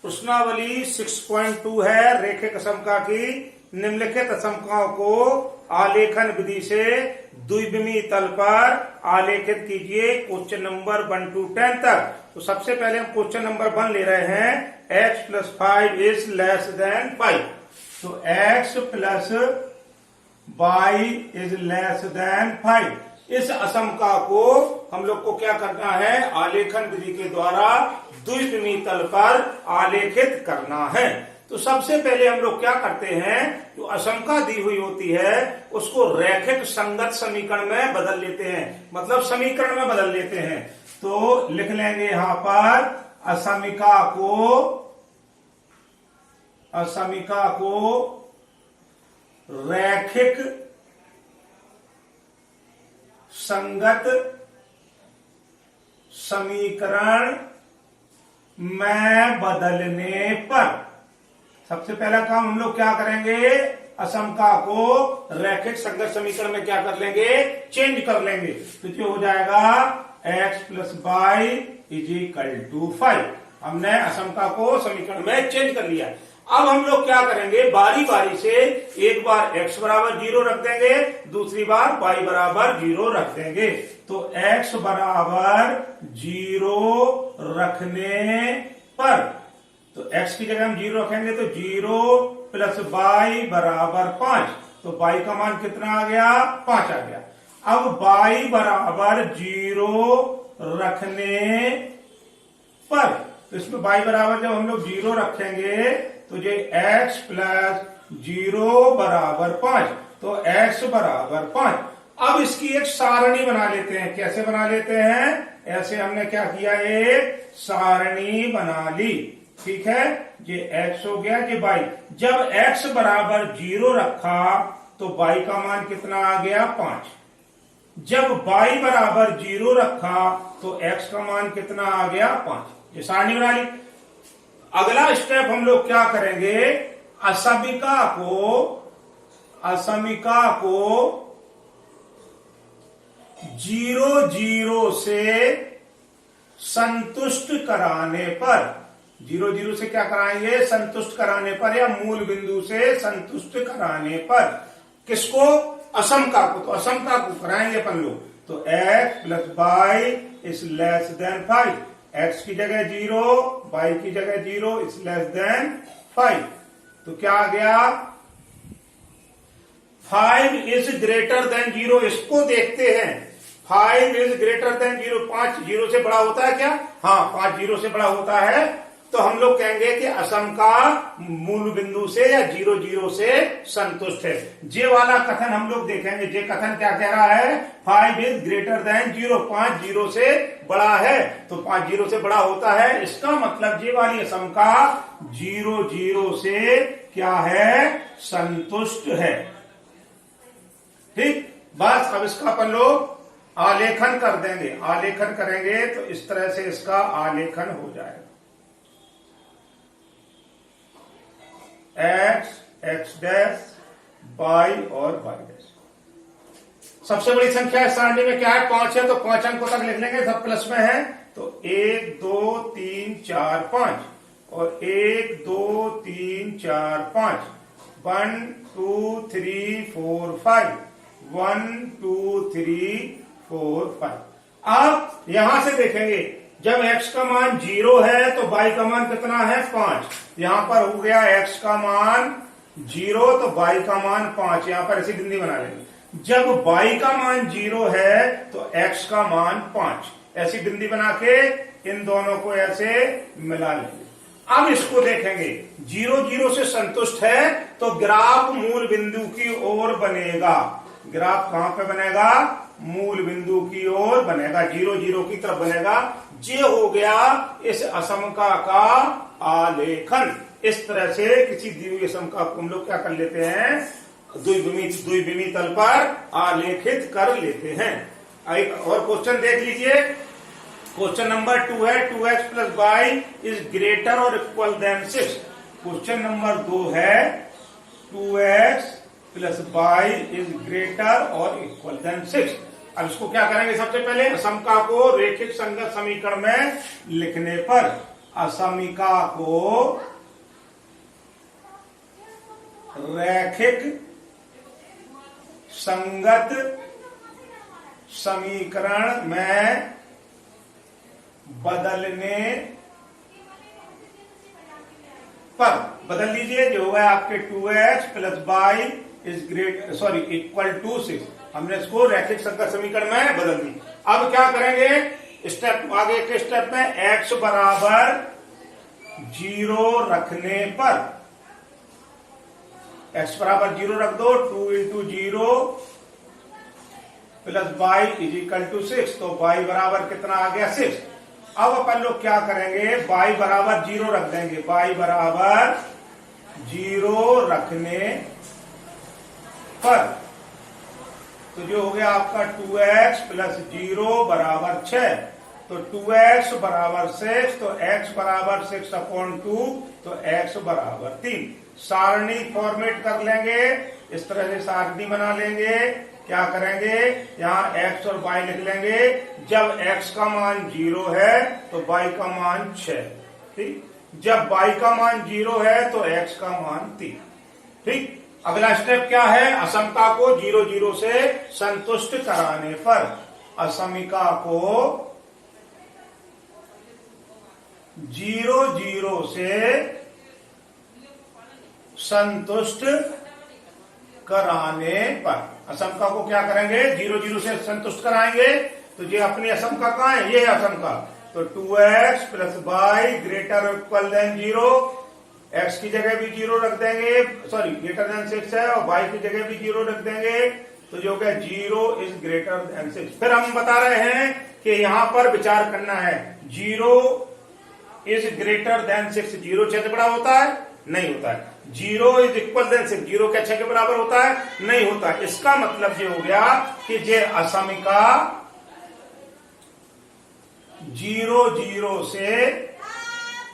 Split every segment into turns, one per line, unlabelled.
प्रश्नावली 6.2 है रेखिक असमका की। निम्नलिखित असमकाओं को आलेखन विधि से द्विविमीय तल पर आलेखित कीजिए। क्वेश्चन नंबर 1 to 10 तक। तो सबसे पहले हम क्वेश्चन नंबर 1 ले रहे हैं। x + 5 is less then 5। तो x + y is less then 5। इस असमका को हम लोग को क्या करना है? आलेखन विधि के द्वारा द्विविमीय तल पर आलेखित करना है। तो सबसे पहले हम लोग क्या करते हैं, जो असमका दी हुई होती है उसको रैखिक संगत समीकरण में बदल लेते हैं, मतलब समीकरण में बदल लेते हैं। तो लिख लेंगे यहां पर असमिका को रैखिक संगत समीकरण में बदलने पर सबसे पहला काम हम लोग क्या करेंगे? असमका को रैखिक संगत समीकरण में क्या कर लेंगे? चेंज कर लेंगे। तो जो हो जाएगा x + y = 5। हमने असमका को समीकरण में चेंज कर लिया। अब हम लोग क्या करेंगे? बारी बारी से एक बार x = 0 रख देंगे, दूसरी बार y = 0 रख देंगे। तो x = 0 रखने पर, तो x की जगह हम 0 रखेंगे तो 0 + y = 5। तो y का मान कितना आ गया? 5 आ गया। अब y = 0 रखने पर, तो इसमें y बराबर जब हम लोग 0 रखेंगे तो ये x + 0 = 5। तो x = 5। अब इसकी एक सारणी बना लेते हैं। कैसे बना लेते हैं? ऐसे हमने क्या किया, एक सारणी बना ली। ठीक है, ये x हो गया, ये y। जब x = 0 रखा तो y का मान कितना आ गया? 5। जब y = 0 रखा तो x का मान कितना आ गया? 5। ये सारणी बना ली। अगला स्टेप हम लोग क्या करेंगे? असमिका को 0 0 से संतुष्ट कराने पर, 0 0 से क्या कराएंगे? संतुष्ट कराने पर, या मूल बिंदु से संतुष्ट कराने पर। किसको? असमका को। तो असमका को कराएंगे अपन लोग। तो x + y is less then 5। x की जगह 0, y की जगह 0 इज लेस देन 5। तो क्या आ गया? 5 इज ग्रेटर देन 0। इसको देखते हैं। 5 इज ग्रेटर देन 0। 5 0 से बड़ा होता है क्या? हाँ, 5 0 से बड़ा होता है। तो हम लोग कहेंगे कि असमका मूल बिंदु से या 0 0 से संतुष्ट है। जे वाला कथन हम लोग देखेंगे। जे कथन क्या कह रहा है? 5 इज ग्रेटर देन 0। 5 0 से बड़ा है, तो 5 0 से बड़ा होता है। इसका मतलब जे वाली असमका 0 0 से क्या है? संतुष्ट है। ठीक, बस अब इसका अपन लोग आलेखन कर देंगे। आलेखन करेंगे तो इस तरह से इसका आलेखन हो जाएगा। x, x', y और y'। सबसे बड़ी संख्या है सारणी में क्या है? 5 है, तो 5 अंकों तक लिख लेंगे, सब प्लस में है। तो 1 2 3 4 5 और 1 2 3 4 5, 1 2 3 4 5, 1 2 3 4 5। अब यहां से देखेंगे, जब x का मान 0 है तो y का मान कितना है? 5। यहां पर हो गया x का मान 0 तो y का मान 5। यहां पर ऐसी बिंदी बना लेंगे। जब y का मान 0 है तो x का मान 5। ऐसी बिंदी बना के इन दोनों को ऐसे मिला लेंगे। अब इसको देखेंगे, 0 0 से संतुष्ट है तो ग्राफ मूल बिंदु की ओर बनेगा। ग्राफ कहां पे बनेगा? मूल बिंदु की ओर बनेगा, 0 0 की तरफ बनेगा। ये हो गया इस असमका का आलेखन। इस तरह से किसी दी हुई असमका को हम लोग क्या कर लेते हैं? द्विविमीय तल पर आलेखित कर लेते हैं। एक और क्वेश्चन देख लीजिए। क्वेश्चन नंबर 2 है, 2x + y इज ग्रेटर और इक्वल देन 6। क्वेश्चन नंबर 2 है, 2x + y इज ग्रेटर और इक्वल देन 6। अब इसको क्या करेंगे? सबसे पहले असमका को रेखिक संगत समीकरण में लिखने पर असमिका को रैखिक संगत समीकरण में बदलने पर, बदल लीजिए, जो होगा आपके 2x plus Y is great equal to 6। हमने इसको रैखिक संगत समीकरण में बदल दी। अब क्या करेंगे, स्टेप आगे के स्टेप में x बराबर 0 रखने पर, x बराबर 0 रख दो, 2 into 0 plus Y is equal to 6, तो y बराबर कितना आ गया 6। अब अपन लोग क्या करेंगे, y बराबर 0 रख देंगे, y बराबर 0 रखने पर, तो जो हो गया आपका 2x प्लस 0 बराबर 6, तो 2x बराबर 6, तो x बराबर 6/2, तो x बराबर 3। सारणी फॉर्मेट कर लेंगे, इस तरह से सारणी बना लेंगे। क्या करेंगे, यहाँ x और y लिख लेंगे। जब x का मान 0 है तो y का मान 6, ठीक। जब y का मान 0 है तो x का मान 3, ठीक। अगला स्टेप क्या है, असमता को 0 0 से संतुष्ट कराने पर, असमिका को 0 0 से संतुष्ट कराने पर, असमका को क्या करेंगे, 0 0 से संतुष्ट कराएंगे। तो ये अपनी असमका कहाँ है, ये है असमका, तो 2x plus Y greater equal than 0, x की जगह भी 0 रख देंगे, ग्रेटर देन 6 है, और y की जगह भी 0 रख देंगे, तो जो क्या 0 इज ग्रेटर देन 6। फिर हम बता रहे हैं कि यहां पर विचार करना है, 0 इज ग्रेटर देन 6, 0 6 से बड़ा होता है, नहीं होता है। 0 इज इक्वल देन 6, 0 क्या 6 के बराबर होता है, नहीं होता है। इसका मतलब ये हो गया कि ये असमिका 0 0 से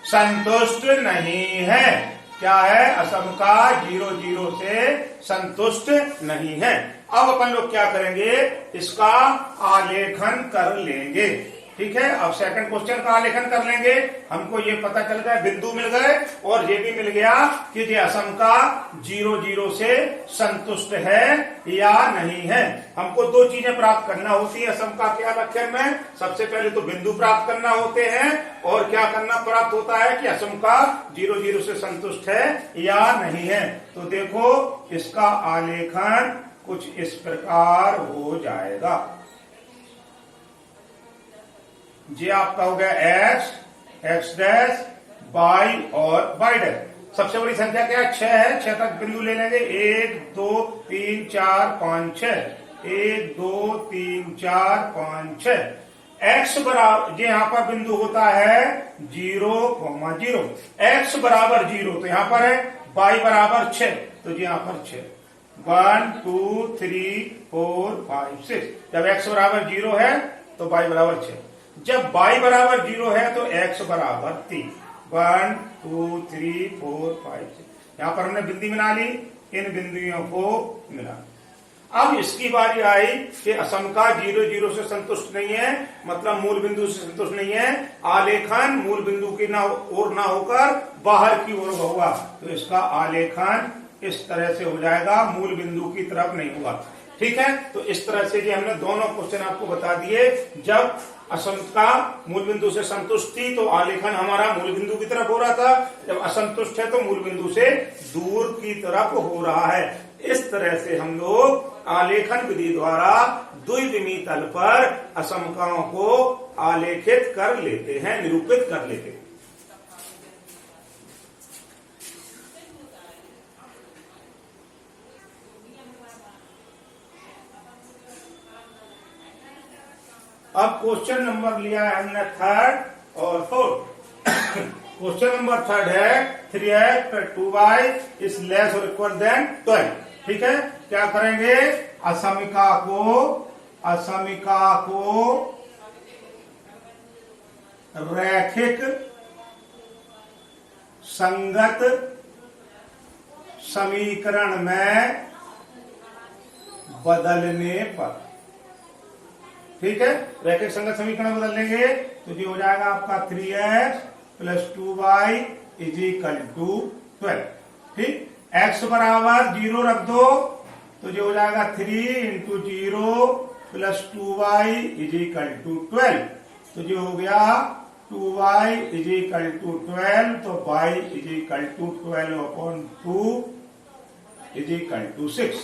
संतुष्ट नहीं है। क्या है, असमिका 0 0 से संतुष्ट नहीं है। अब अपन लोग क्या करेंगे, इसका आलेखन कर लेंगे, ठीक है। अब सेकंड क्वेश्चन का आलेखन कर लेंगे। हमको ये पता चल गया, बिंदु मिल गए, और ये भी मिल गया कि ये असमका 0 0 से संतुष्ट है या नहीं है। हमको दो चीजें प्राप्त करना होती है असमका के आलेखन में। सबसे पहले तो बिंदु प्राप्त करना होते हैं, और क्या करना प्राप्त होता है कि असमका 0 0 से संतुष्ट है या नहीं है। तो देखो, इसका आलेखन कुछ इस प्रकार हो जाएगा। ये आपका हो गया x डैश y और y डैश। सबसे बड़ी संख्या क्या है, 6 है, 6 तक बिंदु ले लेंगे, 1 2 3 4 5 6, 1 2 3 4 5 6। x बराबर, ये यहां पर बिंदु होता है 0, 0, x बराबर 0 तो यहां पर है, y बराबर 6 तो ये यहां पर 6, 1 2 3 4 5 6। जब x बराबर 0 है तो y बराबर 6, जब y बराबर 0 है तो x बराबर 3, 1 2 3 4 5 6। यहां पर हमने बिंदु बना ली, इन बिंदुओं को मिला। अब इसकी बारी आई कि असमका 0 0 से संतुष्ट नहीं है, मतलब मूल बिंदु से संतुष्ट नहीं है। आलेखन मूल बिंदु की ओर ना होकर बाहर की ओर होगा, तो इसका आलेखन इस तरह से हो जाएगा, मूल बिंदु की तरफ नहीं होगा, ठीक है। तो इस तरह से ये हमने दोनों क्वेश्चन आपको बता दिए। जब असमता मूल बिंदु से संतुष्ट थी तो आलेखन हमारा मूल बिंदु की तरफ हो रहा था, जब असंतुष्ट है तो मूल बिंदु से दूर की तरफ हो रहा है। इस तरह से हम लोग आलेखन विधि द्वारा द्विविमीय तल पर असमकाओं को आलेखित कर लेते हैं, निरूपित कर लेते हैं। अब क्वेश्चन नंबर लिया है हमने 3rd और 4th। क्वेश्चन नंबर 3rd है 3x + 2y इज लेस और इक्वल देन 12, ठीक है। क्या करेंगे, असमिका को रैखिक संगत समीकरण में बदलने पर, ठीक है। रैखिक संगत समीकरण बदल लेंगे तो ये हो जाएगा आपका 3x plus 2y is equal to 12। ठीक, x बराबर 0 रख दो तो जो हो जाएगा 3 into 0 plus 2y is equal to 12। तो जो हो गया 2y इज इक्वल टू 12, तो y is equal to 12/2 is equal to 6।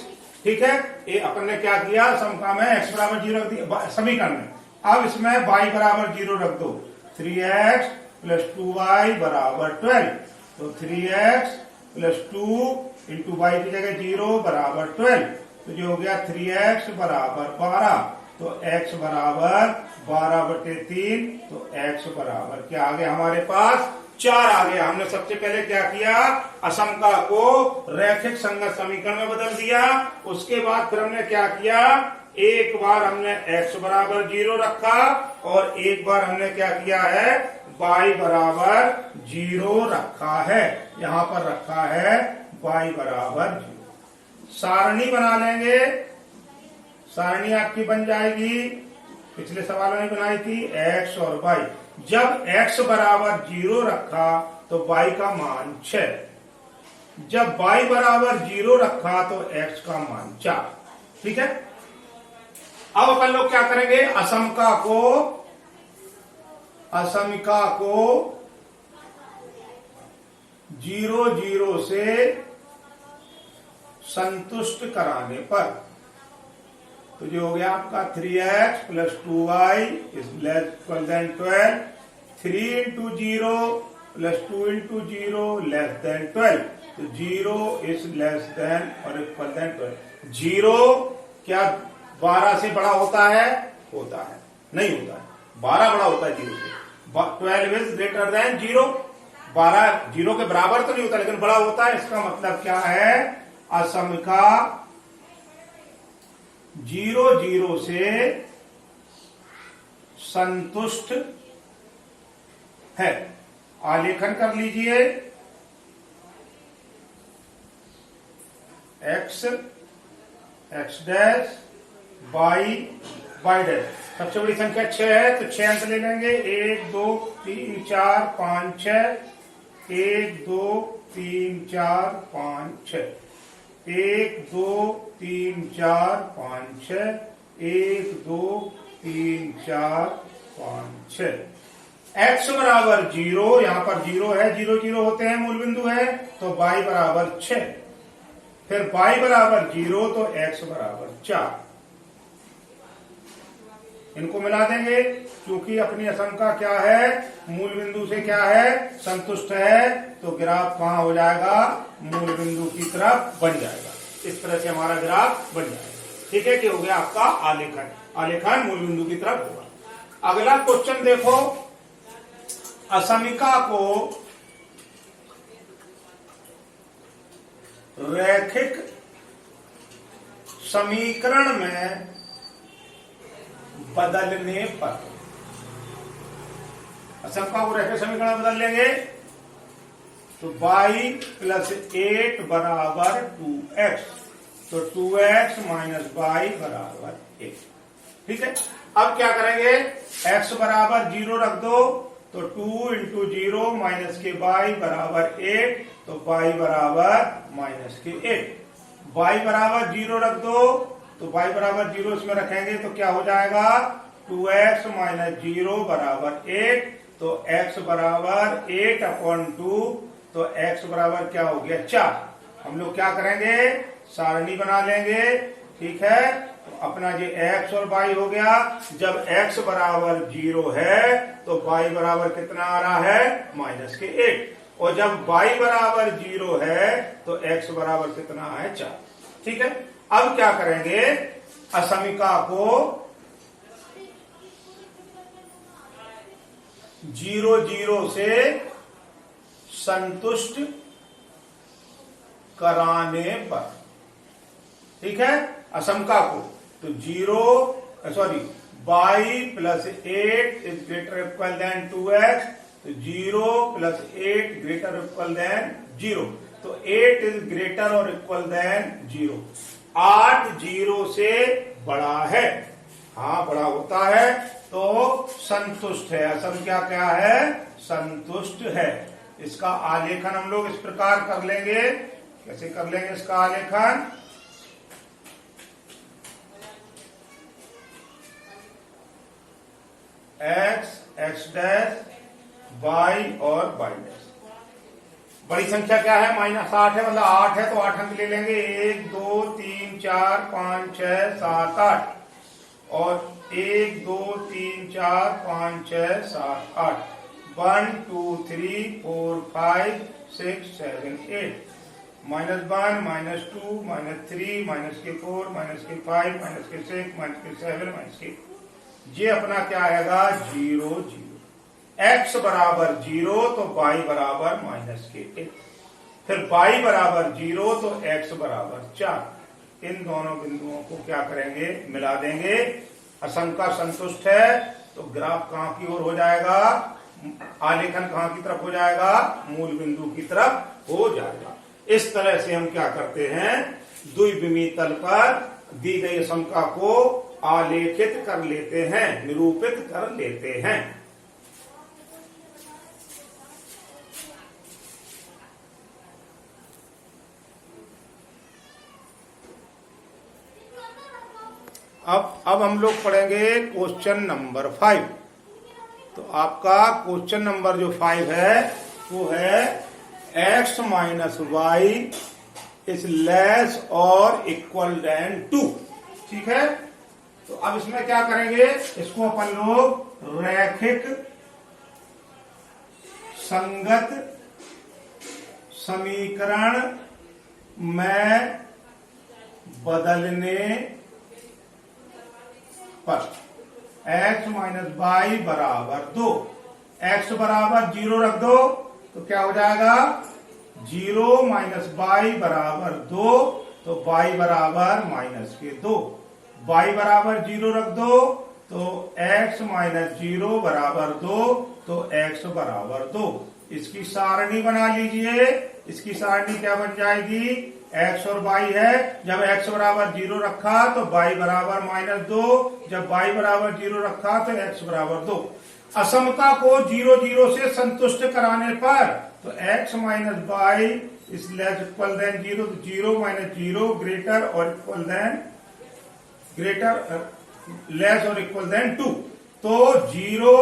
ठीक है, ये अपन ने क्या किया, समका में x बराबर 0 रख दिया समीकरण में। अब इसमें y बराबर 0 रख दो, 3x प्लस 2y बराबर 12। तो 3x प्लस 2 इंटू वाई की जगह 0 बराबर 12। तो जो हो गया 3x बराबर 12। तो x बराबर 12/3। तो x बराबर क्या आ गया हमारे पास 4 आ गया। हमने सबसे पहले क्या किया, असमका को रैखिक संगत समीकरण में बदल दिया। उसके बाद फिर हमने क्या किया, एक बार हमने x बराबर 0 रखा और एक बार हमने क्या किया है, y बराबर 0 रखा है। यहां पर रखा है y बराबर 0। सारणी बना लेंगे, सारणी आपकी बन जाएगी, पिछले सवालों में बनाई थी, x और y। जब x बराबर 0 रखा तो y का मान 6। जब y बराबर 0 रखा तो x का मान 4। ठीक है, अब अपन लोग क्या करेंगे, असमका को 0 0 से संतुष्ट कराने पर तो जो हो गया आपका 3x plus 2y is equal than 12। 3 into 0 plus 2 into 0 less than 12। तो 0 इज लेस देन और इक्वल देन 12। 0 क्या 12 से बड़ा होता है? होता है, नहीं होता है, 12 बड़ा होता है 0 से। 12 इज ग्रेटर देन 0। 12 0 के बराबर तो नहीं होता लेकिन बड़ा होता है। इसका मतलब क्या है, असमका 0 0 से संतुष्ट है। आलेखन कर लीजिए, x x dash y dash. सबसे बड़ी संख्या 6 है तो 6 अंक ले लेंगे, 1 2 3 4 5 6। 1 2 3 4 5 6। 1 2 3 4 5 6। 1 2 3 4 5 6। x बराबर 0, यहां पर 0 है, 0 0 होते हैं, मूल बिंदु है, तो y बराबर 6। फिर y बराबर 0 तो x बराबर 4। इनको मिला देंगे क्योंकि अपनी असमका क्या है, मूल बिंदु से क्या है, संतुष्ट है। तो ग्राफ कहां हो जाएगा, मूल बिंदु की तरफ बन जाएगा। इस तरह से हमारा ग्राफ बन जाएगा। ठीक है, कि हो गया आपका आलेखन। आलेखन मूल बिंदु की तरफ होगा। अगला क्वेश्चन देखो, असमिका को रैखिक समीकरण में बदलने पर, असमका को रैखिक समीकरण में बदल लेंगे तो y प्लस 8 बराबर 2x। तो 2x माइनस y बराबर 1। ठीक है, अब क्या करेंगे, x बराबर 0 रख दो तो 2 इंटू 0 माइनस के y बराबर 8। तो y बराबर माइनस के 8। y बराबर 0 रख दो तो y बराबर 0 इसमें रखेंगे तो क्या हो जाएगा, 2x माइनस 0 बराबर 8। तो x बराबर 8/2। तो x बराबर क्या हो गया 4। हम लोग क्या करेंगे, सारणी बना लेंगे। ठीक है, तो अपना ये x और y हो गया। जब x बराबर 0 है तो y बराबर कितना आ रहा है, माइनस के 8। और जब y बराबर 0 है तो x बराबर कितना है, 4। ठीक है, अब क्या करेंगे, असमिका को 0 0 से संतुष्ट कराने पर। ठीक है, असमका को तो 0 y plus 8 is greater equal than 2x। तो 0 प्लस 8 ग्रेटर इक्वल देन 0। तो 8 इज ग्रेटर और इक्वल देन 0। 8 0 से बड़ा है, हाँ बड़ा होता है। तो संतुष्ट है। असंख्या क्या है? संतुष्ट है। इसका आलेखन हम लोग इस प्रकार कर लेंगे। कैसे कर लेंगे इसका आलेखन? x, x डैश, y और y डैश। बड़ी संख्या क्या है? -8 है, मतलब 8 है तो 8 अंक ले लेंगे। 1 2 3 4 5 6 7 8 और 1 2 3 4 5 6 7 8 1 2 3 4 5 6 7 8 -1 -2 -3 -4 -5 -6 -7 -8। ये अपना क्या आएगा? 0 0। x बराबर 0 तो y बराबर -1। फिर y बराबर 0 तो x बराबर 4। इन दोनों बिंदुओं को क्या करेंगे? मिला देंगे। असंख्या संतुष्ट है तो ग्राफ कहां की ओर हो जाएगा? आलेखन कहां की तरफ हो जाएगा? मूल बिंदु की तरफ हो जाएगा। इस तरह से हम क्या करते हैं? द्विविमीय तल पर दी गई असंख्या को आलेखित कर लेते हैं, निरूपित कर लेते हैं। अब हम लोग पढ़ेंगे क्वेश्चन नंबर 5। तो आपका क्वेश्चन नंबर जो 5 है वो है x minus Y is less और इक्वल देन 2। ठीक है, तो अब इसमें क्या करेंगे? इसको अपन लोग रैखिक संगत समीकरण में बदलने पर x माइनस वाई बराबर 2। x बराबर 0 रख दो तो क्या हो जाएगा? 0 माइनस वाई बराबर 2 तो y बराबर -2। y बराबर 0 रख दो तो x माइनस 0 बराबर 2 तो x बराबर 2। इसकी सारणी बना लीजिए। इसकी सारणी क्या बन जाएगी? x और y है। जब x बराबर 0 रखा तो y बराबर -2। जब y बराबर 0 रखा तो x बराबर 2। असमता को 0 0 से संतुष्ट कराने पर तो x minus Y is less equal than 0, तो 0 माइनस 0 ग्रेटर और इक्वल देन लेस और इक्वल देन 2। तो 0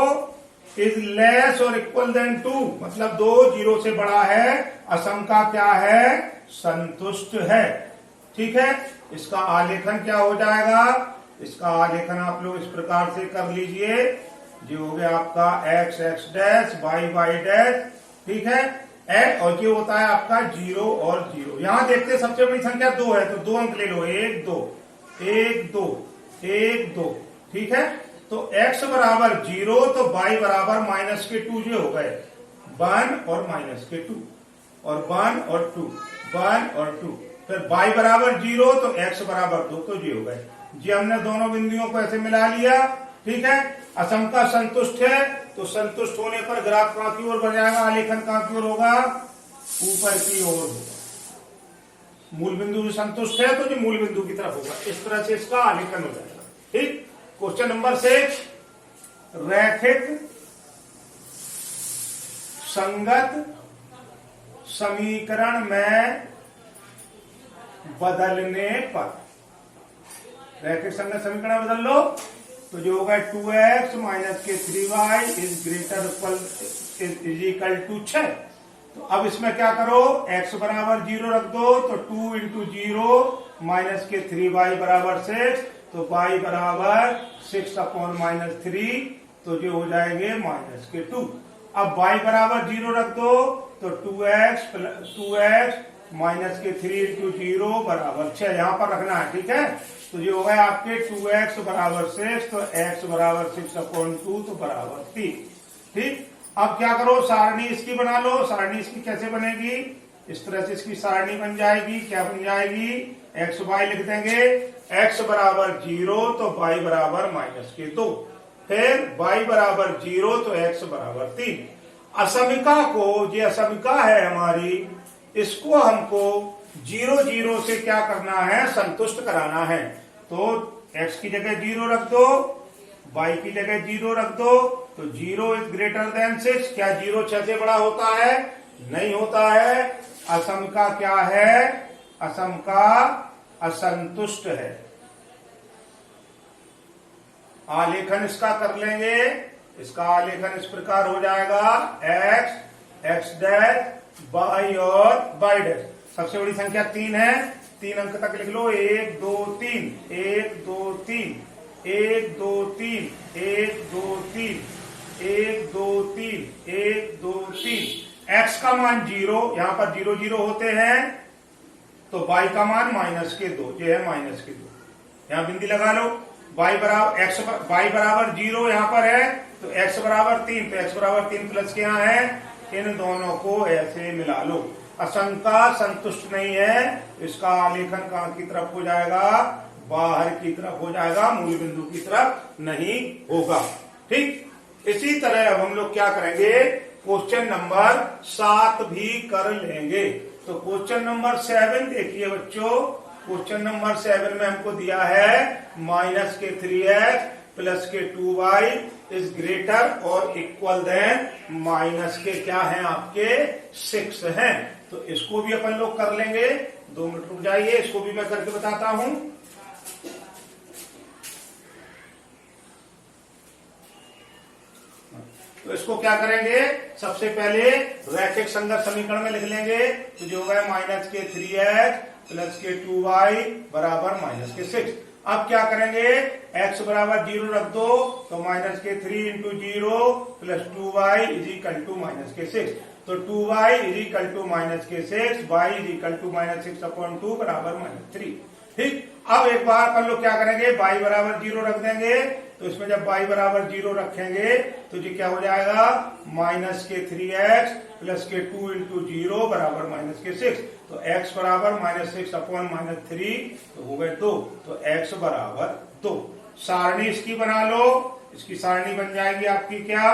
इज लेस और इक्वल देन 2 मतलब 2 0 से बड़ा है। असंख्या क्या है? संतुष्ट है। ठीक है, इसका आलेखन क्या हो जाएगा? इसका आलेखन आप लोग इस प्रकार से कर लीजिए। जो हो गया आपका x x dash y y dash. ठीक है, और ये होता है आपका 0 और 0। यहां देखते सबसे बड़ी संख्या 2 है तो 2 अंक ले लो। 1 2 1 2 1 2। ठीक है, तो x बराबर 0 तो y बराबर -2 ये हो गए। 1 और -2 और 1 और 2 1 और 2। फिर y बराबर 0 तो x बराबर 2 तो ये हो गए। जी हमने दोनों बिंदुओं को ऐसे मिला लिया। ठीक है, असंख्या संतुष्ट है तो संतुष्ट होने पर ग्राफ कहां की ओर बढ़ जाएगा? आलेखन कहां की ओर होगा? ऊपर की ओर होगा। मूल बिंदु भी संतुष्ट है तो जो मूल बिंदु की तरफ होगा। इस तरह से इसका आलेखन हो जाएगा। ठीक, क्वेश्चन नंबर 6, रैखिक संगत समीकरण में बदलने पर। रैखिक संगत समीकरण बदल लो तो जो होगा 2x माइनस के 3y is greater is equal to 6। तो अब इसमें क्या करो? x बराबर 0 रख दो तो 2 इंटू 0 माइनस के 3y बराबर 6 तो y बराबर 6 अपॉन -3 तो जो हो जाएंगे -2। अब y बराबर 0 रख दो तो 2x माइनस के 3 इंटू 0 बराबर 6 यहां पर रखना है। ठीक है, तो ये हो गए आपके 2x बराबर 6 तो x बराबर 6 अपॉन 2 तो बराबर 3। ठीक, अब क्या करो? सारणी इसकी बना लो। सारणी इसकी कैसे बनेगी? इस तरह से इसकी सारणी बन जाएगी। क्या बन जाएगी? x y लिख देंगे। x बराबर 0 तो y बराबर -2। फिर y बराबर 0 तो x बराबर 3। असमिका को, ये असमिका है हमारी, इसको हमको 0 0 से क्या करना है? संतुष्ट कराना है। तो x की जगह 0 रख दो, y की जगह 0 रख दो तो 0 इज ग्रेटर देन 6। क्या 0 6 से बड़ा होता है? नहीं होता है। असम का क्या है? असम का असंतुष्ट है। आलेखन इसका कर लेंगे। इसका आलेखन इस प्रकार हो जाएगा x डैश y और y डैश। सबसे बड़ी संख्या 3 है, 3 अंक तक लिख लो। 1 2 3 1 2 3 1 2 3 1 2 3 1 2 3 1 2 3। x का मान 0, यहां पर 0 0 होते हैं, तो y का मान -2, जो है -2। यहां बिंदी लगा लो। y बराबर 0 यहां पर है, तो x बराबर 3, तो x बराबर 3 प्लस के यहाँ है। इन दोनों को ऐसे मिला लो। असंख्या संतुष्ट नहीं है, इसका आलेखन कहां की तरफ हो जाएगा? बाहर की तरफ हो जाएगा, मूल बिंदु की तरफ नहीं होगा। ठीक, इसी तरह अब हम लोग क्या करेंगे? क्वेश्चन नंबर 7 भी कर लेंगे। तो क्वेश्चन नंबर 7 देखिए बच्चों। क्वेश्चन नंबर 7 में हमको दिया है -3x प्लस के 2y इज ग्रेटर और इक्वल देन माइनस के क्या है आपके 6 हैं। तो इसको भी अपन लोग कर लेंगे। 2 मिनट रुक जाइए, इसको भी मैं करके बताता हूं। तो इसको क्या करेंगे? सबसे पहले रैखिक संगत समीकरण में लिख लेंगे। तो जो होगा -3x प्लस के 2y बराबर -6। अब क्या करेंगे? x बराबर 0 रख दो तो -3 into 0 plus 2y is equal to -6। तो 2y is equal to -6, y is equal to -6/2 बराबर -3। ठीक, अब एक बार अपन लोग क्या करेंगे? y बराबर 0 रख देंगे। तो इसमें जब y बराबर 0 रखेंगे तो ये क्या हो जाएगा? -3x प्लस के 2 इंटू 0 बराबर -6। तो x बराबर -6/3 तो हो गए 2। तो x बराबर 2। सारणी इसकी बना लो। इसकी सारणी बन जाएगी आपकी क्या?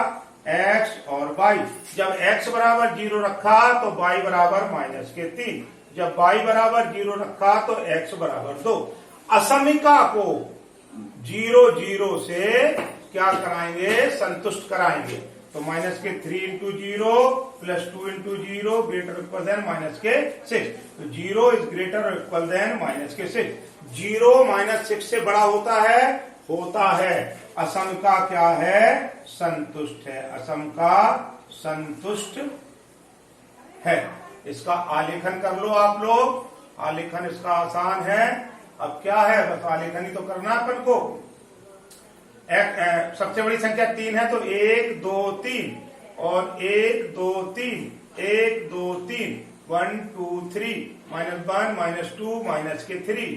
x और y। जब x बराबर 0 रखा तो y बराबर -3। जब y बराबर 0 रखा तो x बराबर 2। असमिका को 0 0 से क्या कराएंगे? संतुष्ट कराएंगे। तो -3 into 0 plus 2 into 0 greater equal than -6। तो 0 इज ग्रेटर इक्वल देन -6। 0 -6 से बड़ा होता है? होता है। असम का क्या है? संतुष्ट है। असम का संतुष्ट है। इसका आलेखन कर लो आप लोग। आलेखन इसका आसान है। अब क्या है? बस आलेखन ही तो करना अपन को। सबसे बड़ी संख्या 3 है, तो 1 2 3 और 1 2 3 1 2 3 1 2 3 -1 -2 -3